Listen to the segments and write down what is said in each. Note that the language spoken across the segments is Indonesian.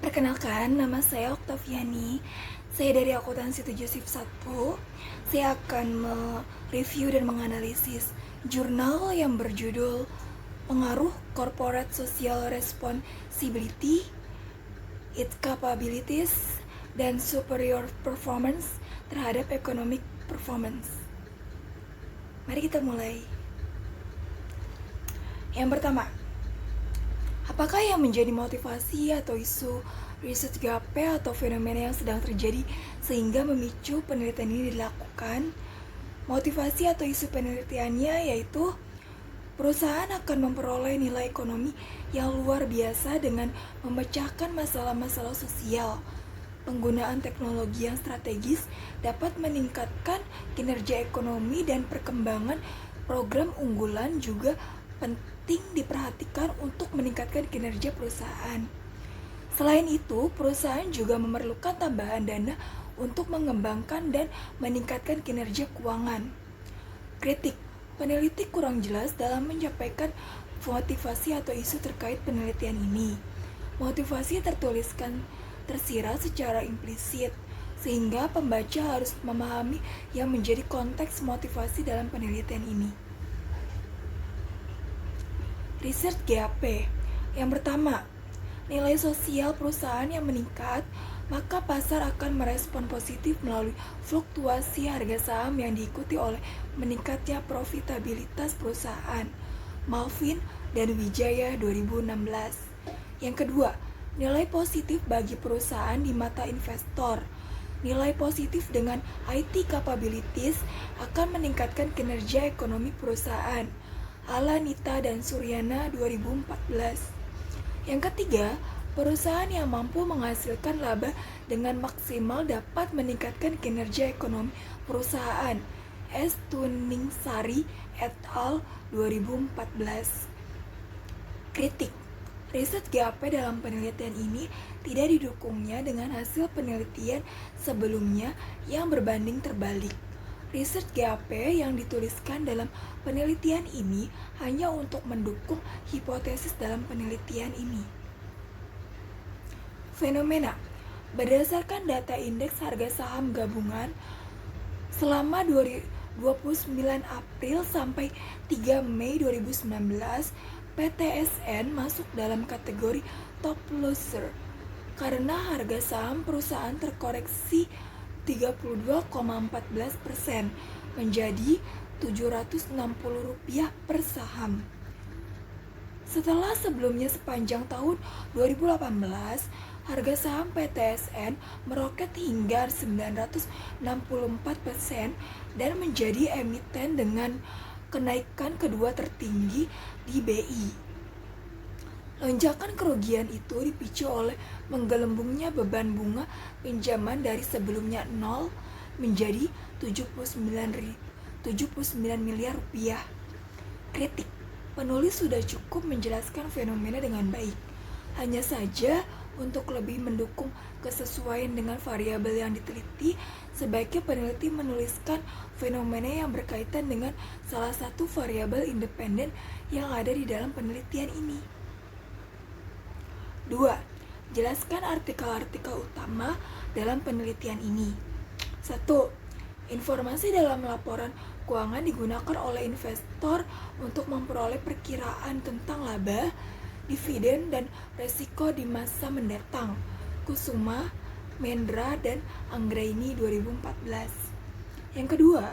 Perkenalkan, nama saya Oktaviani. Saya dari akuntansi 7 Shift 1. Saya akan mereview dan menganalisis jurnal yang berjudul Pengaruh Corporate Social Responsibility, Its Capabilities, dan Superior Performance terhadap Economic Performance. Mari kita mulai. Yang pertama, apakah yang menjadi motivasi atau isu riset gap atau fenomena yang sedang terjadi sehingga memicu penelitian ini dilakukan? Motivasi atau isu penelitiannya yaitu perusahaan akan memperoleh nilai ekonomi yang luar biasa dengan memecahkan masalah-masalah sosial. Penggunaan teknologi yang strategis dapat meningkatkan kinerja ekonomi dan perkembangan program unggulan juga penting diperhatikan untuk meningkatkan kinerja perusahaan. Selain itu, perusahaan juga memerlukan tambahan dana untuk mengembangkan dan meningkatkan kinerja keuangan. Kritik: peneliti kurang jelas dalam menyampaikan motivasi atau isu terkait penelitian ini. Motivasi tersirat secara implisit, sehingga pembaca harus memahami yang menjadi konteks motivasi dalam penelitian ini. Research GAP. Yang pertama, nilai sosial perusahaan yang meningkat, maka pasar akan merespon positif melalui fluktuasi harga saham yang diikuti oleh meningkatnya profitabilitas perusahaan. Malvin dan Wijaya 2016. Yang kedua, nilai positif bagi perusahaan di mata investor. Nilai positif dengan IT capabilities akan meningkatkan kinerja ekonomi perusahaan. Alanita dan Suryana 2014. Yang ketiga, perusahaan yang mampu menghasilkan laba dengan maksimal dapat meningkatkan kinerja ekonomi perusahaan. S. Tuningsari et al. 2014. Kritik: riset GAP dalam penelitian ini tidak didukungnya dengan hasil penelitian sebelumnya yang berbanding terbalik. Riset GAP yang dituliskan dalam penelitian ini hanya untuk mendukung hipotesis dalam penelitian ini. Fenomena: berdasarkan data indeks harga saham gabungan selama 29 April sampai 3 Mei 2019, PTSN masuk dalam kategori top loser karena harga saham perusahaan terkoreksi 32,14% menjadi Rp760 per saham. Setelah sebelumnya sepanjang tahun 2018, harga saham PTSN meroket hingga 964% dan menjadi emiten dengan kenaikan kedua tertinggi di BI. Lonjakan kerugian itu dipicu oleh menggelembungnya beban bunga pinjaman dari sebelumnya 0 menjadi 79 miliar rupiah. Kritik: penulis sudah cukup menjelaskan fenomena dengan baik. Hanya saja untuk lebih mendukung kesesuaian dengan variabel yang diteliti, sebaiknya peneliti menuliskan fenomena yang berkaitan dengan salah satu variabel independen yang ada di dalam penelitian ini. 2. Jelaskan artikel-artikel utama dalam penelitian ini. 1. Informasi dalam laporan keuangan digunakan oleh investor untuk memperoleh perkiraan tentang laba, dividen, dan resiko di masa mendatang. Kusuma, Mendra, dan Anggraini 2014. Yang kedua,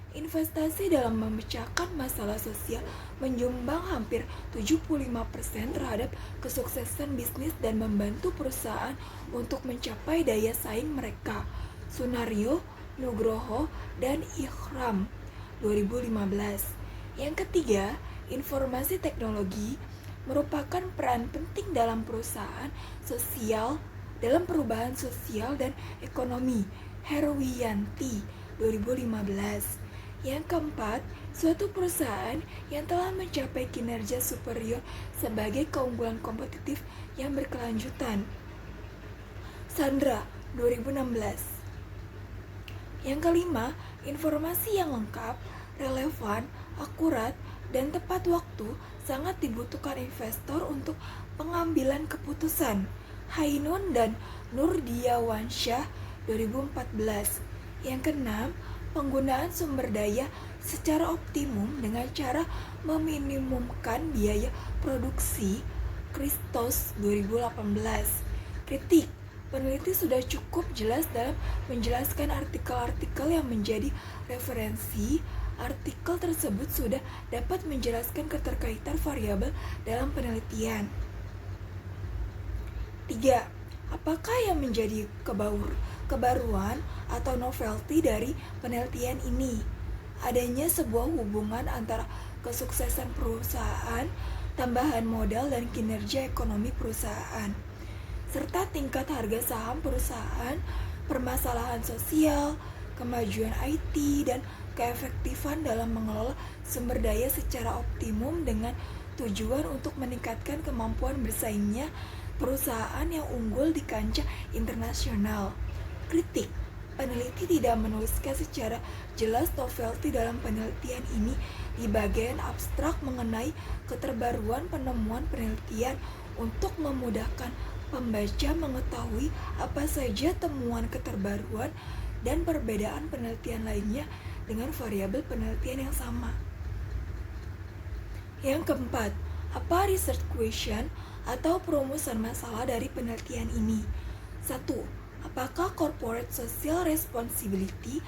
investasi dalam memecahkan masalah sosial menyumbang hampir 75% terhadap kesuksesan bisnis dan membantu perusahaan untuk mencapai daya saing mereka. Sunario, Nugroho, dan Ikhram 2015. Yang ketiga, informasi teknologi merupakan peran penting dalam perusahaan sosial dalam perubahan sosial dan ekonomi. Herwiyanti 2015. Yang keempat, suatu perusahaan yang telah mencapai kinerja superior sebagai keunggulan kompetitif yang berkelanjutan. Sandra 2016. Yang kelima, informasi yang lengkap, relevan, akurat, dan tepat waktu sangat dibutuhkan investor untuk pengambilan keputusan. Hainun dan Nurdiawansyah 2014. Yang keenam, penggunaan sumber daya secara optimum dengan cara meminimumkan biaya produksi, Christos 2018. Kritik, peneliti sudah cukup jelas dalam menjelaskan artikel-artikel yang menjadi referensi. Artikel tersebut sudah dapat menjelaskan keterkaitan variabel dalam penelitian. 3. Apakah yang menjadi kebaruan atau novelty dari penelitian ini? Adanya sebuah hubungan antara kesuksesan perusahaan, tambahan modal dan kinerja ekonomi perusahaan, serta tingkat harga saham perusahaan, permasalahan sosial, kemajuan IT, dan keefektifan dalam mengelola sumber daya secara optimum dengan tujuan untuk meningkatkan kemampuan bersaingnya perusahaan yang unggul di kancah internasional. Kritik, peneliti tidak menuliskan secara jelas novelty dalam penelitian ini di bagian abstrak mengenai keterbaruan penemuan penelitian untuk memudahkan pembaca mengetahui apa saja temuan keterbaruan dan perbedaan penelitian lainnya dengan variabel penelitian yang sama. Yang keempat, apa research question atau perumusan masalah dari penelitian ini? 1. Apakah corporate social responsibility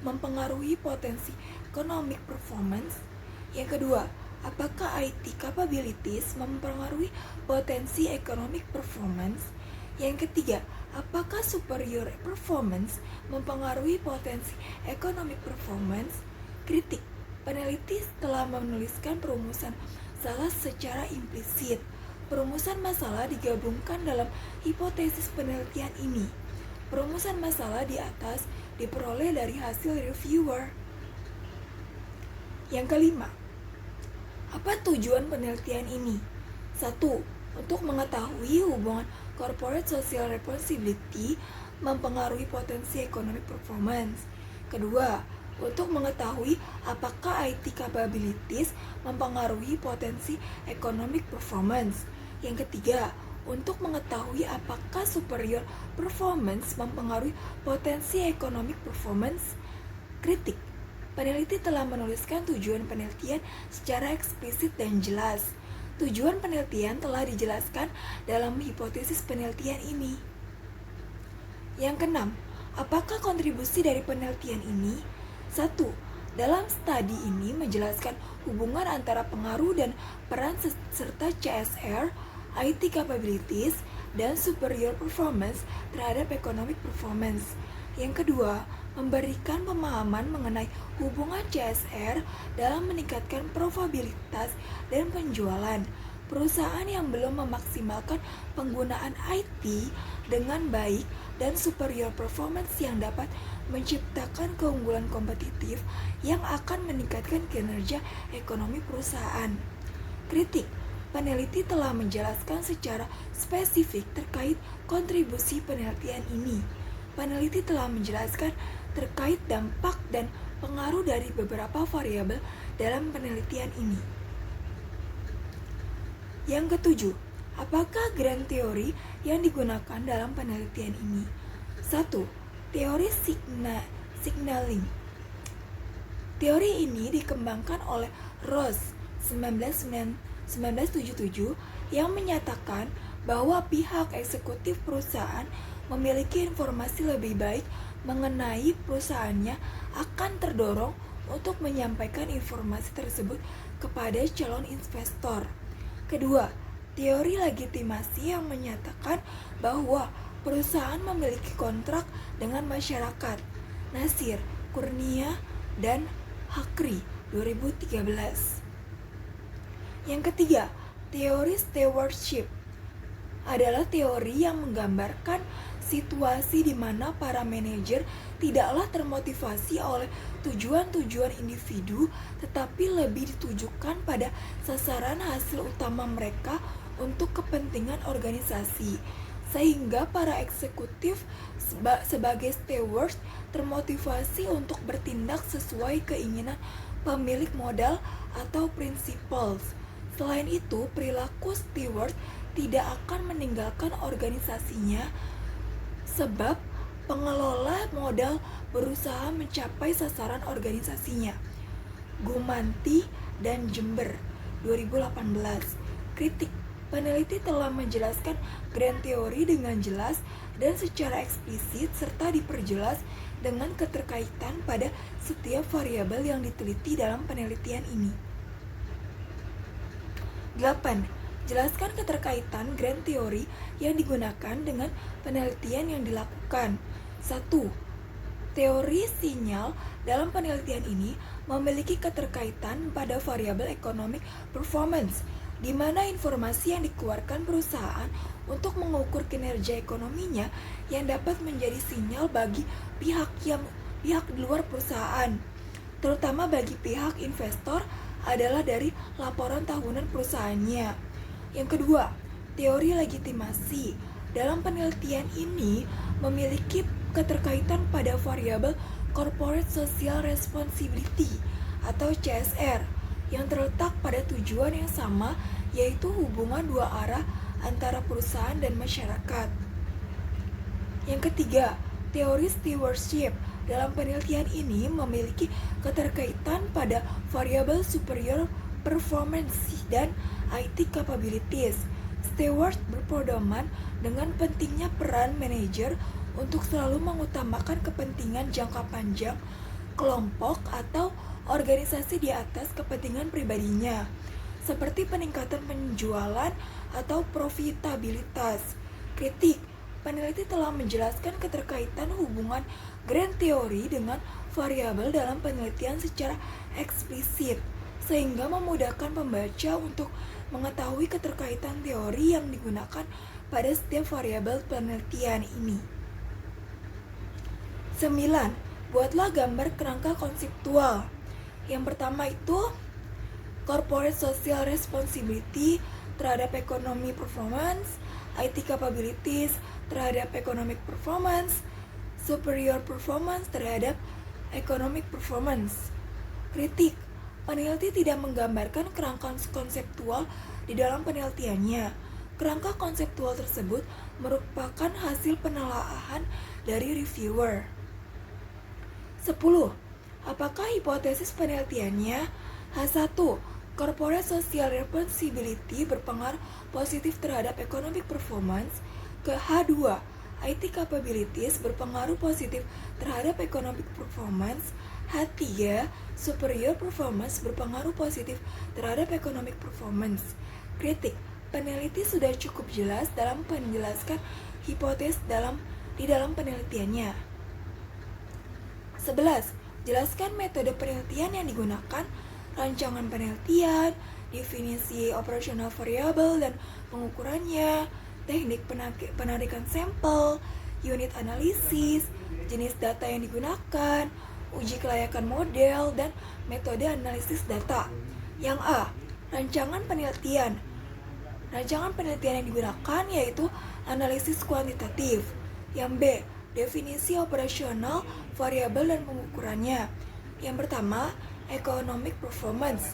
mempengaruhi potensi economic performance? Yang kedua, apakah IT capabilities mempengaruhi potensi economic performance? Yang ketiga, apakah superior performance mempengaruhi potensi economic performance? Kritik, peneliti telah menuliskan perumusan masalah secara implisit. Perumusan masalah digabungkan dalam hipotesis penelitian ini. Perumusan masalah di atas diperoleh dari hasil reviewer. Yang kelima, apa tujuan penelitian ini? 1. Untuk mengetahui hubungan corporate social responsibility mempengaruhi potensi economic performance. Kedua, untuk mengetahui apakah IT capabilities mempengaruhi potensi economic performance. Yang ketiga, untuk mengetahui apakah superior performance mempengaruhi potensi economic performance. Kritik, peneliti telah menuliskan tujuan penelitian secara eksplisit dan jelas. Tujuan penelitian telah dijelaskan dalam hipotesis penelitian ini. Yang keenam, apakah kontribusi dari penelitian ini? 1. Dalam studi ini menjelaskan hubungan antara pengaruh dan peran serta CSR, IT capabilities, dan superior performance terhadap economic performance. Yang kedua, memberikan pemahaman mengenai hubungan CSR dalam meningkatkan profitabilitas dan penjualan. Perusahaan yang belum memaksimalkan penggunaan IT dengan baik dan superior performance yang dapat menciptakan keunggulan kompetitif yang akan meningkatkan kinerja ekonomi perusahaan. Kritik, peneliti telah menjelaskan secara spesifik terkait kontribusi penelitian ini. Peneliti telah menjelaskan terkait dampak dan pengaruh dari beberapa variabel dalam penelitian ini. Yang ketujuh, apakah grand teori yang digunakan dalam penelitian ini? 1. Teori signaling. Teori ini dikembangkan oleh Ross 1977 yang menyatakan bahwa pihak eksekutif perusahaan memiliki informasi lebih baik mengenai perusahaannya akan terdorong untuk menyampaikan informasi tersebut kepada calon investor. Kedua, teori legitimasi yang menyatakan bahwa perusahaan memiliki kontrak dengan masyarakat. Nasir, Kurnia, dan Hakri 2013. Yang ketiga, teori stewardship adalah teori yang menggambarkan situasi di mana para manajer tidaklah termotivasi oleh tujuan-tujuan individu, tetapi lebih ditujukan pada sasaran hasil utama mereka untuk kepentingan organisasi, sehingga para eksekutif sebagai stewards termotivasi untuk bertindak sesuai keinginan pemilik modal atau principals. Selain itu, perilaku steward tidak akan meninggalkan organisasinya sebab pengelola modal berusaha mencapai sasaran organisasinya. Gumanti dan Jember 2018. Kritik. Peneliti telah menjelaskan grand teori dengan jelas dan secara eksplisit serta diperjelas dengan keterkaitan pada setiap variabel yang diteliti dalam penelitian ini. 8. Jelaskan keterkaitan grand teori yang digunakan dengan penelitian yang dilakukan. 1. Teori sinyal dalam penelitian ini memiliki keterkaitan pada variabel economic performance, di mana informasi yang dikeluarkan perusahaan untuk mengukur kinerja ekonominya yang dapat menjadi sinyal bagi pihak di luar perusahaan, terutama bagi pihak investor, adalah dari laporan tahunan perusahaannya. Yang kedua, teori legitimasi dalam penelitian ini memiliki keterkaitan pada variabel Corporate Social Responsibility atau CSR yang terletak pada tujuan yang sama, yaitu hubungan dua arah antara perusahaan dan masyarakat. Yang ketiga, teori stewardship dalam penelitian ini memiliki keterkaitan pada variabel superior performance dan IT capabilities. Steward berpedoman dengan pentingnya peran manajer untuk selalu mengutamakan kepentingan jangka panjang kelompok atau organisasi di atas kepentingan pribadinya, seperti peningkatan penjualan atau profitabilitas. Kritik. Peneliti telah menjelaskan keterkaitan hubungan grand teori dengan variabel dalam penelitian secara eksplisit, sehingga memudahkan pembaca untuk mengetahui keterkaitan teori yang digunakan pada setiap variabel penelitian ini. 9. Buatlah gambar kerangka konseptual. Yang pertama itu Corporate Social Responsibility terhadap Economic Performance, IT Capabilities terhadap Economic Performance, Superior Performance terhadap Economic Performance. Kritik. Peneliti tidak menggambarkan kerangka konseptual di dalam penelitiannya. Kerangka konseptual tersebut merupakan hasil penelaahan dari reviewer. 10. Apakah hipotesis penelitiannya? H1. Corporate Social Responsibility berpengaruh positif terhadap economic performance. Ke H2. IT Capabilities berpengaruh positif terhadap economic performance. H3. Superior Performance berpengaruh positif terhadap economic performance. Kritik. Peneliti sudah cukup jelas dalam menjelaskan hipotesis di dalam penelitiannya. 11. Jelaskan metode penelitian yang digunakan, rancangan penelitian, definisi operasional variabel dan pengukurannya, teknik penarikan sampel, unit analisis, jenis data yang digunakan, uji kelayakan model, dan metode analisis data. Yang A. Rancangan penelitian. Rancangan penelitian yang digunakan yaitu analisis kuantitatif. Yang B. Definisi operasional variabel dan pengukurannya. Yang pertama, economic performance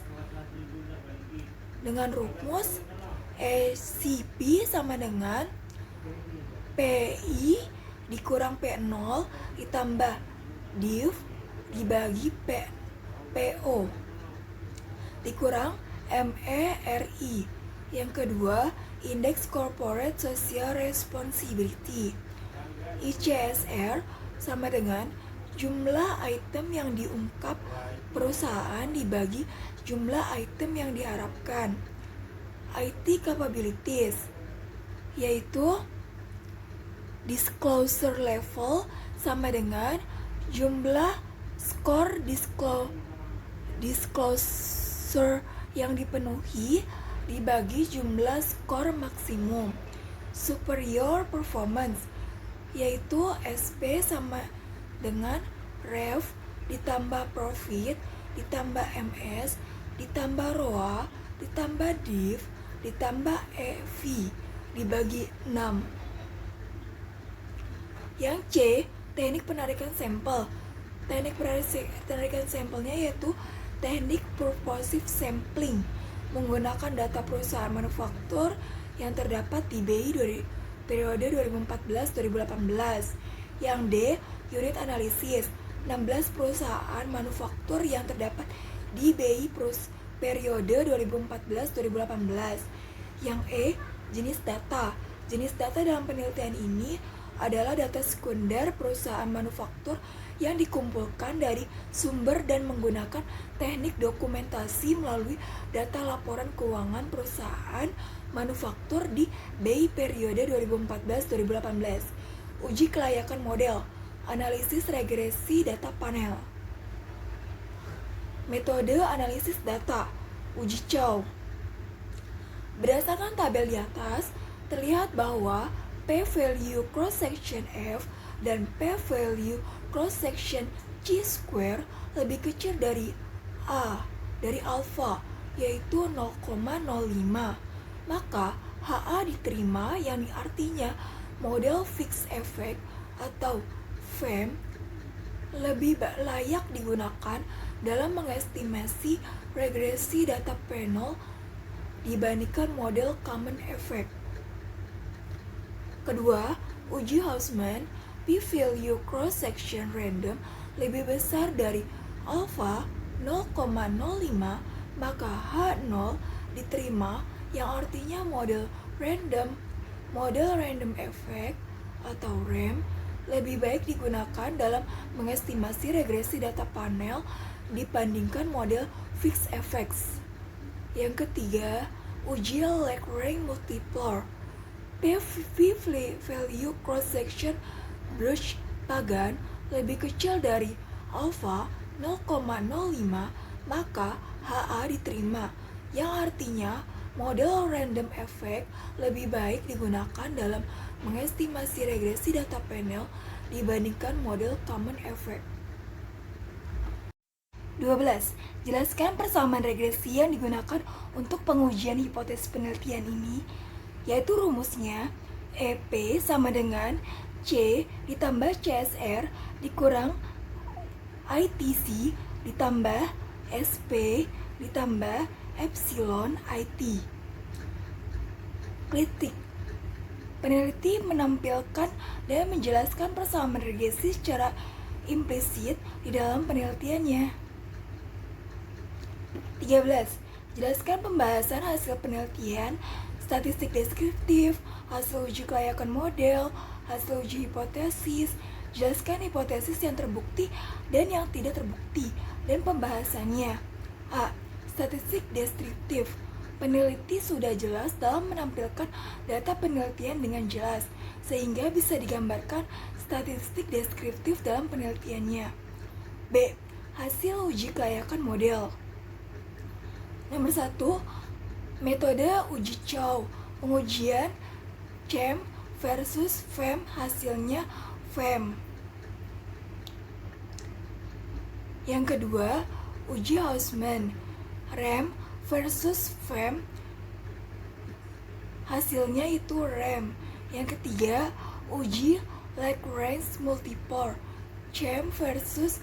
dengan rumus ECP sama dengan PI dikurang P0 ditambah div dibagi PO dikurang MERI. Yang kedua, indeks corporate social responsibility ICSR sama dengan jumlah item yang diungkap perusahaan dibagi jumlah item yang diharapkan. IT capabilities yaitu disclosure level sama dengan jumlah skor disclosure yang dipenuhi dibagi jumlah skor maksimum. Superior performance yaitu SP sama dengan rev ditambah profit ditambah MS ditambah ROA ditambah div ditambah EV dibagi 6. Yang C, teknik penarikan sampel. Teknik penarikan sampelnya yaitu teknik purposive sampling menggunakan data perusahaan manufaktur yang terdapat di BI periode 2014-2018. Yang D, unit analisis, 16 perusahaan manufaktur yang terdapat di BI periode 2014-2018. Yang E, jenis data. Jenis data dalam penelitian ini adalah data sekunder perusahaan manufaktur yang dikumpulkan dari sumber dan menggunakan teknik dokumentasi melalui data laporan keuangan perusahaan manufaktur di BI periode 2014-2018. Uji kelayakan model, analisis regresi data panel. Metode analisis data, uji Chow. Berdasarkan tabel di atas, terlihat bahwa p-value cross-section F dan p-value cross-section chi-square lebih kecil dari A, dari alpha, yaitu 0,05. Maka HA diterima, yang artinya model fixed effect atau FEM lebih layak digunakan dalam mengestimasi regresi data panel dibandingkan model common effect. Kedua, uji Hausman, p-value cross-section random lebih besar dari alpha 0,05, maka H0 diterima, yang artinya model random effect atau RAM lebih baik digunakan dalam mengestimasi regresi data panel dibandingkan model fixed effects. Yang ketiga, uji Lagrange multiplier, p-value cross-section Bruch-Pagan lebih kecil dari alpha 0,05, maka HA diterima, yang artinya model random effect lebih baik digunakan dalam mengestimasi regresi data panel dibandingkan model common effect. 12. Jelaskan persamaan regresi yang digunakan untuk pengujian hipotesis penelitian ini, yaitu rumusnya EP sama dengan C ditambah CSR dikurang ITC ditambah SP ditambah Epsilon IT. Kritik. Peneliti menampilkan dan menjelaskan persamaan regresi secara implisit di dalam penelitiannya. 13. Jelaskan pembahasan hasil penelitian, statistik deskriptif, hasil uji kelayakan model, hasil uji hipotesis. Jelaskan hipotesis yang terbukti dan yang tidak terbukti, dan pembahasannya. A. Statistik deskriptif. Peneliti sudah jelas dalam menampilkan data penelitian dengan jelas, sehingga bisa digambarkan statistik deskriptif dalam penelitiannya. B. Hasil uji kelayakan model. Nomor 1. Metode uji Chow, pengujian CHEM versus FEM, hasilnya FEM. Yang kedua, uji Hausman, RAM versus FEM, hasilnya itu RAM. Yang ketiga, uji Lagrange multiplier, CHEM versus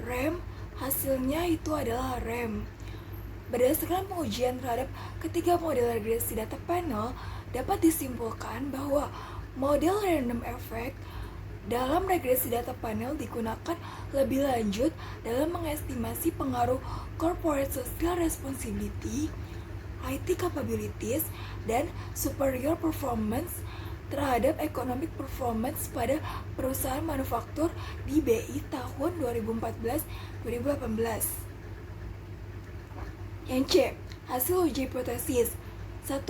RAM, hasilnya itu adalah RAM. Berdasarkan pengujian terhadap ketiga model regresi data panel, dapat disimpulkan bahwa model random effect dalam regresi data panel digunakan lebih lanjut dalam mengestimasi pengaruh corporate social responsibility, IT capabilities, dan superior performance terhadap economic performance pada perusahaan manufaktur di BI tahun 2014-2018. Yang C. Hasil uji hipotesis. 1.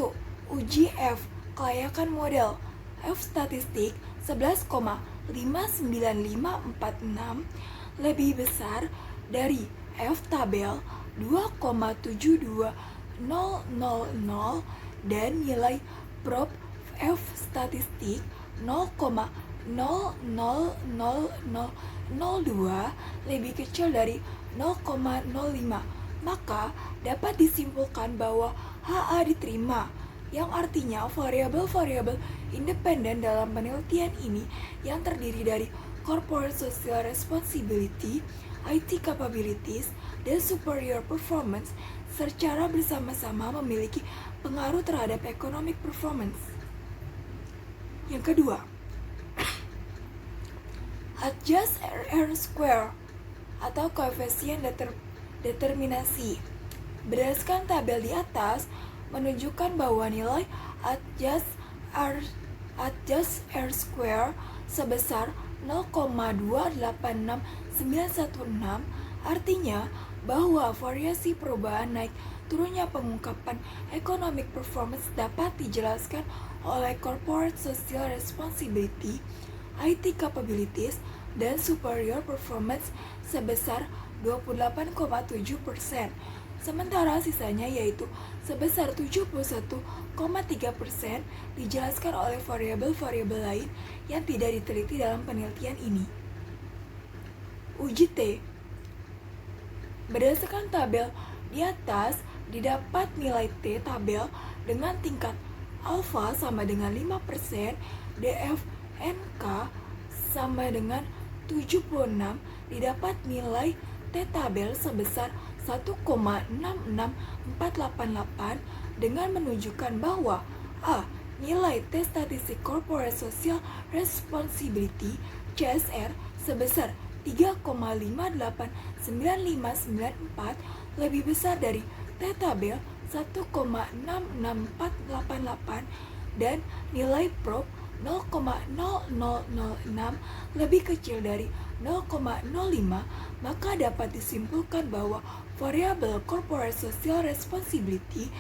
Uji F, kelayakan model. F statistik 11,59546 lebih besar dari F tabel 2,72000 dan nilai prop F statistik 0,00002 lebih kecil dari 0,05, maka dapat disimpulkan bahwa HA diterima, yang artinya variabel-variabel independen dalam penelitian ini yang terdiri dari corporate social responsibility, IT capabilities, dan superior performance secara bersama-sama memiliki pengaruh terhadap economic performance. Yang kedua, adjust R-square atau koefisien determinasi. Berdasarkan tabel di atas menunjukkan bahwa nilai adjust R-square sebesar 0,286916, artinya bahwa variasi perubahan naik turunnya pengungkapan economic performance dapat dijelaskan oleh corporate social responsibility, IT capabilities, dan superior performance sebesar 28,7%, sementara sisanya yaitu sebesar 71,3% dijelaskan oleh variabel-variabel lain yang tidak diteliti dalam penelitian ini. Uji T. Berdasarkan tabel di atas, didapat nilai T tabel dengan tingkat alfa sama dengan 5%, DFNK sama dengan 76, didapat nilai T tabel sebesar 1,66488 dengan menunjukkan bahwa A. Nilai T statistik corporate social responsibility CSR sebesar 3,589594 lebih besar dari T tabel 1,66488 dan nilai probe 0,0006 lebih kecil dari 0,05, maka dapat disimpulkan bahwa variabel corporate social responsibility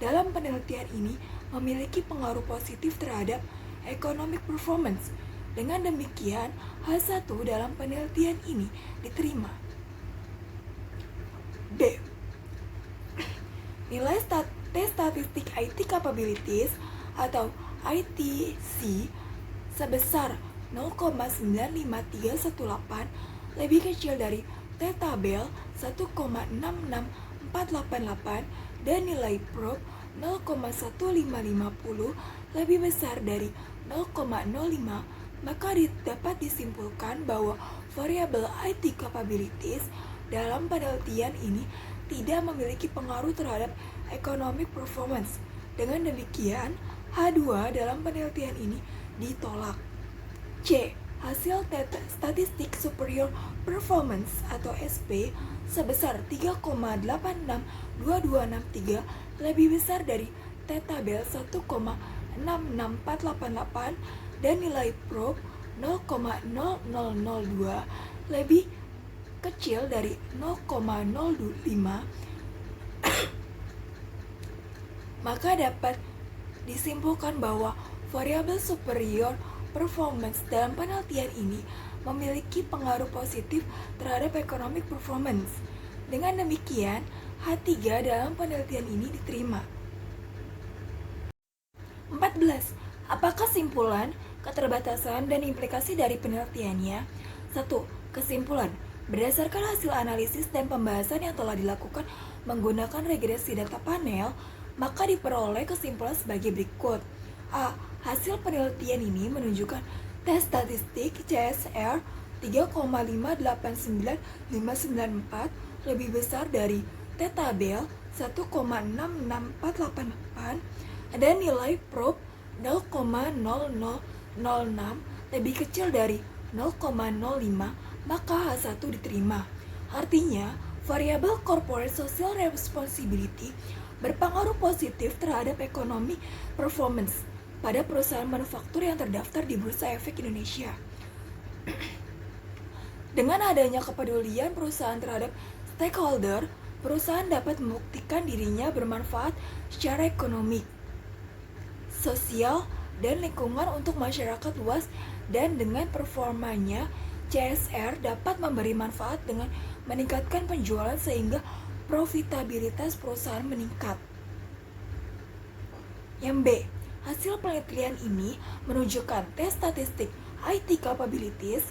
dalam penelitian ini memiliki pengaruh positif terhadap economic performance. Dengan demikian, H1 dalam penelitian ini diterima. B. Nilai T statistik IT capabilities atau ITC sebesar 0,95318 lebih kecil dari T tabel 1,66488 dan nilai probe 0,1550 lebih besar dari 0,05, maka dapat disimpulkan bahwa variabel IT capabilities dalam penelitian ini tidak memiliki pengaruh terhadap economic performance. Dengan demikian, H2 dalam penelitian ini ditolak. C. Hasil statistik superior performance atau SP sebesar 3,862263 lebih besar dari T tabel 1,66488 dan nilai probe 0,0002 lebih kecil dari 0,005, maka dapat disimpulkan bahwa variabel superior performance dalam penelitian ini memiliki pengaruh positif terhadap economic performance. Dengan demikian, H3 dalam penelitian ini diterima. 14. Apa kesimpulan, keterbatasan, dan implikasi dari penelitiannya? 1. Kesimpulan. Berdasarkan hasil analisis dan pembahasan yang telah dilakukan menggunakan regresi data panel, maka diperoleh kesimpulan sebagai berikut. A. Hasil penelitian ini menunjukkan T statistik CSR 3,589594 lebih besar dari T tabel 1,66488 dan nilai probe 0,0006 lebih kecil dari 0,05, maka H1 diterima. Artinya, variabel corporate social responsibility berpengaruh positif terhadap ekonomi performance pada perusahaan manufaktur yang terdaftar di Bursa Efek Indonesia. Dengan adanya kepedulian perusahaan terhadap stakeholder, perusahaan dapat membuktikan dirinya bermanfaat secara ekonomi, sosial, dan lingkungan untuk masyarakat luas, dan dengan performanya, CSR dapat memberi manfaat dengan meningkatkan penjualan sehingga profitabilitas perusahaan meningkat. Yang B. Hasil penelitian ini menunjukkan T statistik IT capabilities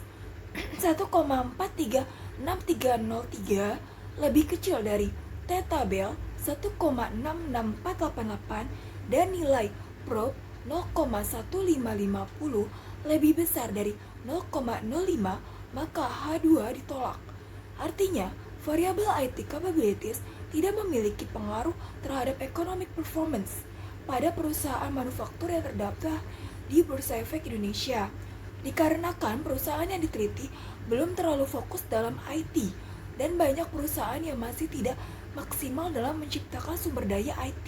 1,436303 lebih kecil dari T tabel 1,66488 dan nilai probe 0,1550 lebih besar dari 0,05, maka H2 ditolak. Artinya, variabel IT capabilities tidak memiliki pengaruh terhadap economic performance pada perusahaan manufaktur yang terdaftar di Bursa Efek Indonesia. Dikarenakan perusahaan yang diteliti belum terlalu fokus dalam IT dan banyak perusahaan yang masih tidak maksimal dalam menciptakan sumber daya IT.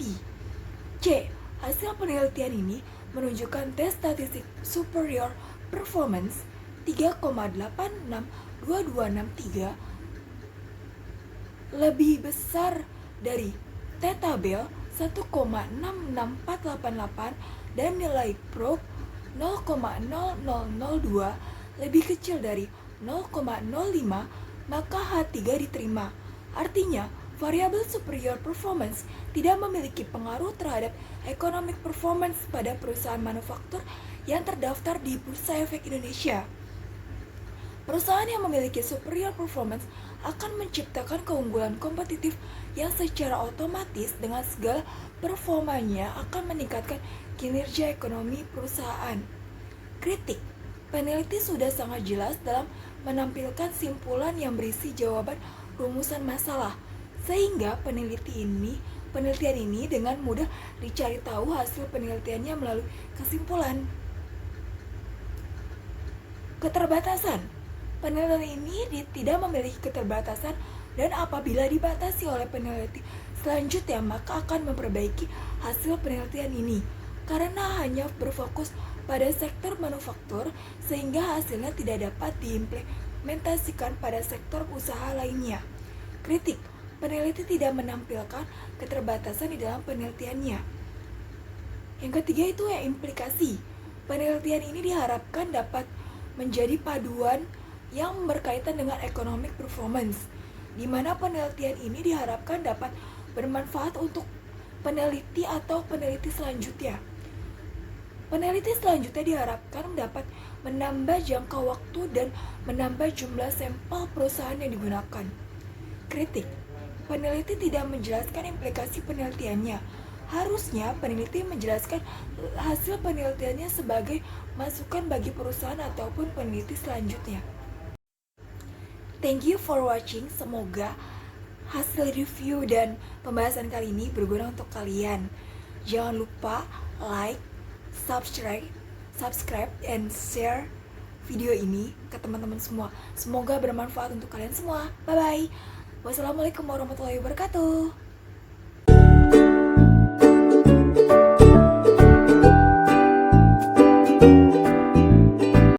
C. Hasil penelitian ini menunjukkan tes statistik superior performance 3,862263 lebih besar dari T-tabel 1,66488 dan nilai probe 0,0002 lebih kecil dari 0,05, maka H3 diterima. Artinya, variabel superior performance tidak memiliki pengaruh terhadap economic performance pada perusahaan manufaktur yang terdaftar di Bursa Efek Indonesia. Perusahaan yang memiliki superior performance akan menciptakan keunggulan kompetitif yang secara otomatis dengan segala performanya akan meningkatkan kinerja ekonomi perusahaan. Kritik. Peneliti sudah sangat jelas dalam menampilkan simpulan yang berisi jawaban rumusan masalah, sehingga penelitian ini dengan mudah dicari tahu hasil penelitiannya melalui kesimpulan. Keterbatasan. Penelitian ini tidak memiliki keterbatasan dan apabila dibatasi oleh peneliti selanjutnya maka akan memperbaiki hasil penelitian ini karena hanya berfokus pada sektor manufaktur sehingga hasilnya tidak dapat diimplementasikan pada sektor usaha lainnya. Kritik. Peneliti tidak menampilkan keterbatasan di dalam penelitiannya. Yang ketiga itu implikasi. Penelitian ini diharapkan dapat menjadi paduan yang berkaitan dengan economic performance, di mana penelitian ini diharapkan dapat bermanfaat untuk peneliti atau peneliti selanjutnya. Peneliti selanjutnya diharapkan dapat menambah jangka waktu dan menambah jumlah sampel perusahaan yang digunakan. Kritik. Peneliti tidak menjelaskan implikasi penelitiannya. Harusnya peneliti menjelaskan hasil penelitiannya sebagai masukan bagi perusahaan ataupun peneliti selanjutnya. Thank you for watching. Semoga hasil review dan pembahasan kali ini berguna untuk kalian. Jangan lupa like, subscribe, and share video ini ke teman-teman semua. Semoga bermanfaat untuk kalian semua. Bye-bye. Wassalamualaikum warahmatullahi wabarakatuh.